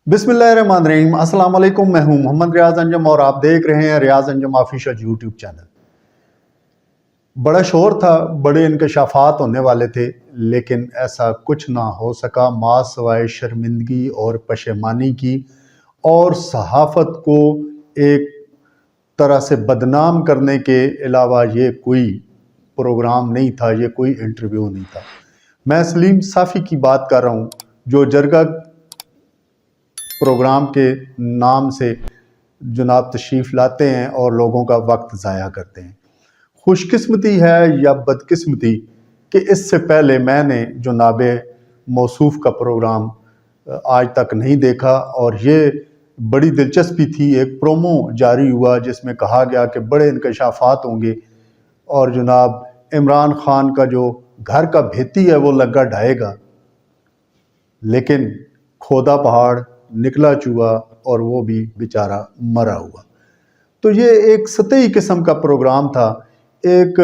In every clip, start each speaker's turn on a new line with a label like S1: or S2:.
S1: बिस्मिल्लाहिर्रहमानिर्रहीम। अस्सलाम वालेकुम। मैं हूं मोहम्मद रियाज अंजम और आप देख रहे हैं रियाज अंजम ऑफिशियल यूट्यूब चैनल। बड़ा शोर था, बड़े इंकशाफात होने वाले थे, लेकिन ऐसा कुछ ना हो सका माँ सवाए शर्मिंदगी और पशेमानी की, और सहाफ़त को एक तरह से बदनाम करने के अलावा ये कोई प्रोग्राम नहीं था, ये कोई इंटरव्यू नहीं था। मैं सलीम साफ़ी की बात कर रहा हूँ, जो जरगा प्रोग्राम के नाम से जनाब तशरीफ़ लाते हैं और लोगों का वक्त ज़ाया करते हैं। खुशकिस्मती है या बदकिस्मती कि इससे पहले मैंने जनाब मौसूफ़ का प्रोग्राम आज तक नहीं देखा, और ये बड़ी दिलचस्पी थी। एक प्रोमो जारी हुआ जिसमें कहा गया कि बड़े इंकशाफात होंगे और जनाब इमरान खान का जो घर का भेती है वो लग्गा ढाएगा, लेकिन खोदा पहाड़ निकला चूहा और वो भी बेचारा मरा हुआ। तो ये एक सतही किस्म का प्रोग्राम था। एक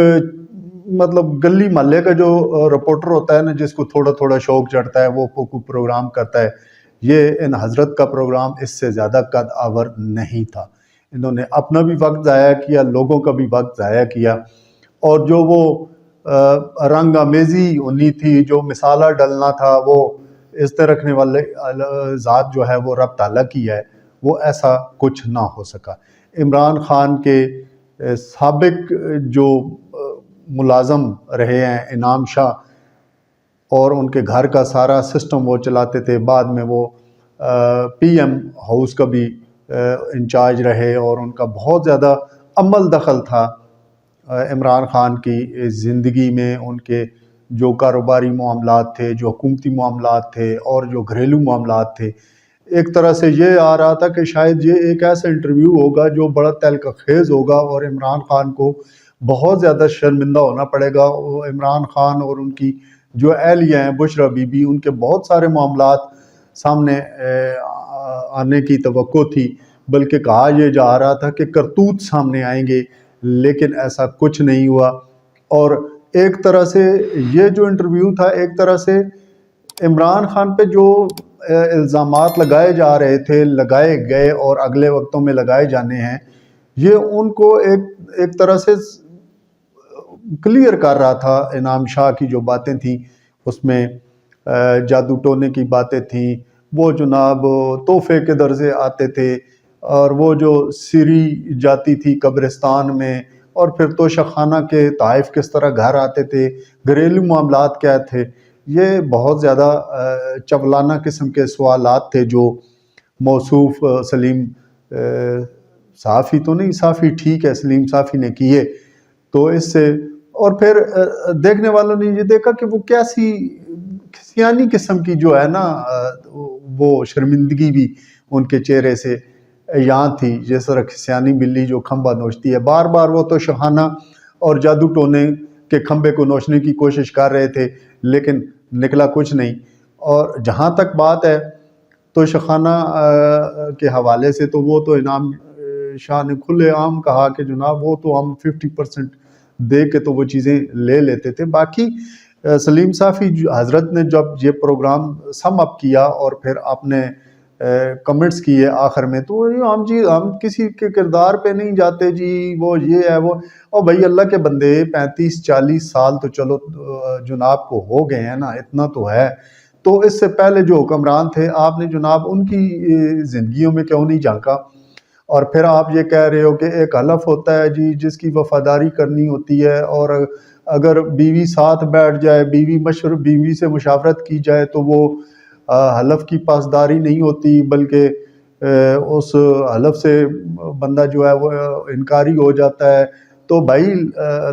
S1: मतलब गली महल्ले का जो रिपोर्टर होता है ना, जिसको थोड़ा थोड़ा शौक चढ़ता है, वो प्रोग्राम करता है। ये इन हज़रत का प्रोग्राम इससे ज़्यादा कद आवर नहीं था। इन्होंने अपना भी वक्त ज़ाया किया, लोगों का भी वक्त ज़ाया किया, और जो वो रंग आमेज़ी होनी थी, जो मिसाला डलना था, वो इज्जत रखने वाले ज़ात जो है वो रब ताला की है, वो ऐसा कुछ ना हो सका। इमरान खान के साबिक जो मुलाज़म रहे हैं इनाम शाह, और उनके घर का सारा सिस्टम वो चलाते थे। बाद में वो पीएम हाउस का भी इंचार्ज रहे, और उनका बहुत ज़्यादा अमल दखल था इमरान खान की ज़िंदगी में। उनके जो कारोबारी मामलात थे, जो हुकूमती मामलात थे, और जो घरेलू मामलात थे, एक तरह से ये आ रहा था कि शायद ये एक ऐसा इंटरव्यू होगा जो बड़ा तहलका-खेज़ होगा, और इमरान खान को बहुत ज़्यादा शर्मिंदा होना पड़ेगा। इमरान खान और उनकी जो अहलिया हैं बुशरा बीबी, उनके बहुत सारे मामलात सामने आने की तवक्को थी, बल्कि कहा यह जा रहा था कि करतूत सामने आएंगे, लेकिन ऐसा कुछ नहीं हुआ। और एक तरह से ये जो इंटरव्यू था, एक तरह से इमरान खान पे जो इल्ज़ामात लगाए जा रहे थे, लगाए गए और अगले वक्तों में लगाए जाने हैं, ये उनको एक तरह से क्लियर कर रहा था। इनाम शाह की जो बातें थी उसमें जादू टोने की बातें थी, वो जनाब तोहफे के दर से आते थे, और वो जो सीरी जाती थी कब्रिस्तान में, और फिर तोशाखाना के ताइफ किस तरह घर आते थे, घरेलू मामलात क्या थे। ये बहुत ज़्यादा चवलाना किस्म के सवालात थे जो मौसूफ़ सलीम साफ़ी तो नहीं, साफ़ी ठीक है, सलीम साफ़ी ने किए। तो इससे और फिर देखने वालों ने ये देखा कि वो कैसी खिसियानी किस्म की जो है ना, वो शर्मिंदगी भी उनके चेहरे से यहाँ थी, जिस तरह खिसियानी बिल्ली जो खंबा नोचती है। बार बार वो तो शहाना और जादू टोने के खंबे को नोचने की कोशिश कर रहे थे, लेकिन निकला कुछ नहीं। और जहाँ तक बात है तो शखाना के हवाले से, तो वो तो इनाम शाह ने खुले आम कहा कि जनाब वो तो हम 50% दे के तो वो चीज़ें ले लेते थे। बाकी सलीम साफ़ी हज़रत ने जब ये प्रोग्राम सम अप किया और फिर आपने कमेंट्स किए आखिर में, तो हम किसी के किरदार पे नहीं जाते जी, वो ये है वो। और भाई अल्लाह के बंदे 35-40 साल तो चलो जनाब को हो गए हैं ना, इतना तो है। तो इससे पहले जो हुक्मरान थे, आपने जनाब उनकी ज़िंदगियों में क्यों नहीं झांका? और फिर आप ये कह रहे हो कि एक हलफ होता है जी जिसकी वफादारी करनी होती है, और अगर बीवी साथ बैठ जाए, बीवी से मुशावरत की जाए, तो वो हलफ की पासदारी नहीं होती, बल्कि उस हलफ से बंदा जो है वो इनकारी हो जाता है। تو بھائی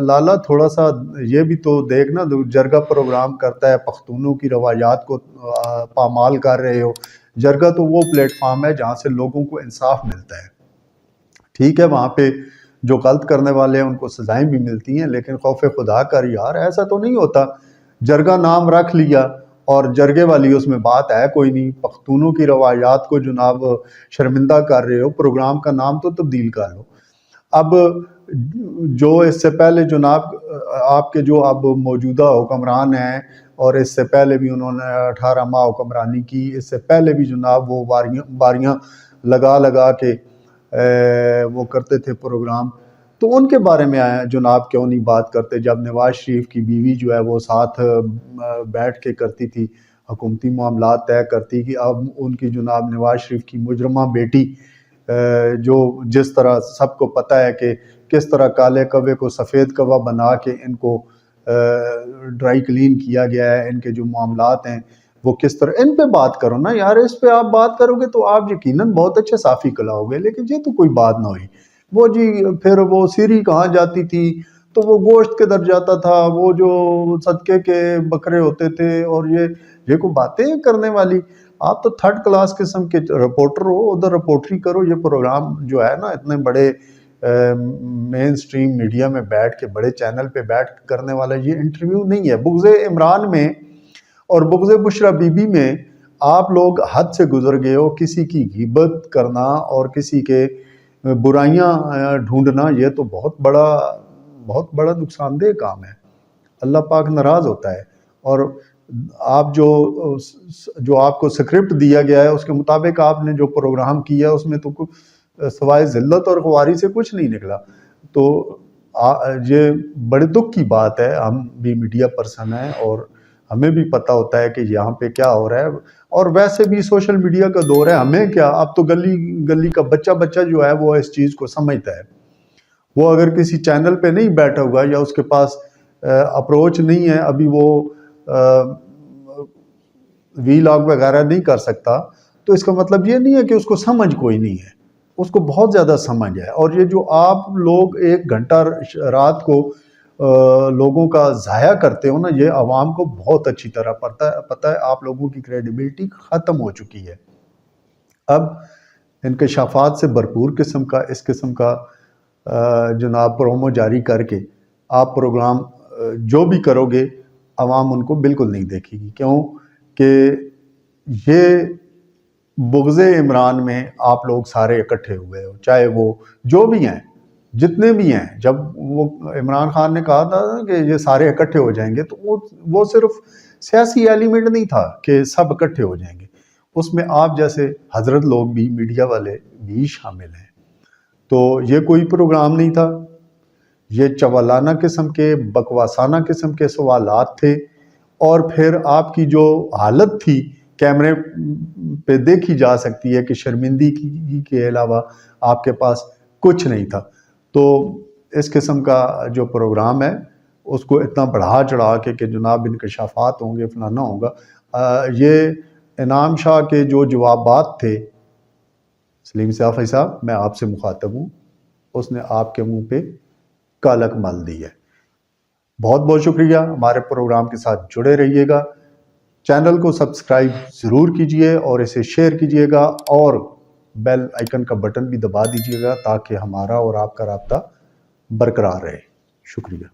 S1: لالا تھوڑا سا یہ بھی تو دیکھنا، جرگہ پروگرام کرتا ہے، پختونوں کی روایات کو پامال کر رہے ہو. جرگہ تو وہ پلیٹ فارم ہے جہاں سے لوگوں کو انصاف ملتا ہے. ٹھیک ہے وہاں پہ جو غلط کرنے والے ہیں ان کو سزائیں بھی ملتی ہیں، لیکن خوف خدا کر یار ایسا تو نہیں ہوتا. جرگہ نام رکھ لیا اور جرگے والی اس میں بات ہے کوئی نہیں. پختونوں کی روایات کو جناب شرمندہ کر رہے ہو، پروگرام کا نام تو تبدیل کر لو. اب جو اس سے پہلے جناب آپ کے جو اب موجودہ حکمران ہیں، اور اس سے پہلے بھی انہوں نے 18 ماہ حکمرانی کی، اس سے پہلے بھی جناب وہ باریاں لگا کے وہ کرتے تھے پروگرام. تو ان کے بارے میں جناب کیوں نہیں بات کرتے؟ جب نواز شریف کی بیوی جو ہے وہ ساتھ بیٹھ کے کرتی تھی، حکومتی معاملات طے کرتی، کہ اب ان کی جناب نواز شریف کی مجرمہ بیٹی جو جس طرح سب کو پتہ ہے کہ کس طرح کالے کوے کو سفید کوا بنا کے ان کو ڈرائی کلین کیا گیا ہے، ان کے جو معاملات ہیں وہ کس طرح، ان پہ بات کرو نا یار. اس پہ آپ بات کرو گے تو آپ یقیناً بہت اچھے صافی کلاؤ گے، لیکن یہ تو کوئی بات نہ ہوئی. وہ جی پھر وہ سیری کہاں جاتی تھی تو وہ گوشت کے در جاتا تھا، وہ جو صدقے کے بکرے ہوتے تھے، اور یہ کوئی باتیں کرنے والی. آپ تو تھرڈ کلاس قسم کے رپورٹر ہو، ادھر رپورٹری کرو. یہ پروگرام جو ہے نا اتنے بڑے مین سٹریم میڈیا میں بیٹھ کے، بڑے چینل پہ بیٹھ کے کرنے والا یہ انٹرویو نہیں ہے. بغض عمران میں اور بغض بشرا بی بی میں آپ لوگ حد سے گزر گئے ہو. کسی کی غیبت کرنا اور کسی کے برائیاں ڈھونڈنا یہ تو بہت بڑا نقصان دہ کام ہے. اللہ پاک ناراض ہوتا ہے. اور آپ جو آپ کو سکرپٹ دیا گیا ہے اس کے مطابق آپ نے جو پروگرام کیا اس میں تو سوائے ذلت اور خواری سے کچھ نہیں نکلا. تو یہ بڑے دکھ کی بات ہے. ہم بھی میڈیا پرسن ہیں اور ہمیں بھی پتہ ہوتا ہے کہ یہاں پہ کیا ہو رہا ہے، اور ویسے بھی سوشل میڈیا کا دور ہے. ہمیں کیا، اب تو گلی کا بچہ جو ہے وہ اس چیز کو سمجھتا ہے. وہ اگر کسی چینل پہ نہیں بیٹھا ہوا یا اس کے پاس اپروچ نہیں ہے، ابھی وہ وی لاگ وغیرہ نہیں کر سکتا، تو اس کا مطلب یہ نہیں ہے کہ اس کو سمجھ کوئی نہیں ہے. اس کو بہت زیادہ سمجھ ہے. اور یہ جو آپ لوگ 1 گھنٹہ رات کو لوگوں کا ضائع کرتے ہو نا، یہ عوام کو بہت اچھی طرح پتہ ہے. آپ لوگوں کی کریڈیبلٹی ختم ہو چکی ہے. اب انکشافات سے بھرپور اس قسم کا جناب پرومو جاری کر کے آپ پروگرام جو بھی کرو گے عوام ان کو بالکل نہیں دیکھے گی. کیوں کہ یہ بغض عمران میں آپ لوگ سارے اکٹھے ہوئے ہو، چاہے وہ جو بھی ہیں، جتنے بھی ہیں. جب وہ عمران خان نے کہا تھا کہ یہ سارے اکٹھے ہو جائیں گے، تو وہ صرف سیاسی ایلیمنٹ نہیں تھا کہ سب اکٹھے ہو جائیں گے. اس میں آپ جیسے حضرت لوگ بھی، میڈیا والے بھی شامل ہیں. تو یہ کوئی پروگرام نہیں تھا. یہ چولانہ قسم کے، بکواسانہ قسم کے سوالات تھے. اور پھر آپ کی جو حالت تھی کیمرے پہ دیکھی جا سکتی ہے کہ شرمندگی کے علاوہ آپ کے پاس کچھ نہیں تھا. تو اس قسم کا جو پروگرام ہے اس کو اتنا بڑھا چڑھا کے کہ جناب انکشافات ہوں گے، فلانا ہوگا. یہ انعام شاہ کے جو جوابات تھے، سلیم صافی صاحب میں آپ سے مخاطب ہوں، اس نے آپ کے منہ پہ کالک مل دی ہے. بہت بہت شکریہ. ہمارے پروگرام کے ساتھ جڑے رہیے گا. چینل کو سبسکرائب ضرور کیجئے اور اسے شیئر کیجئے گا، اور بیل آئیکن کا بٹن بھی دبا دیجئے گا تاکہ ہمارا اور آپ کا رابطہ برقرار رہے. شکریہ.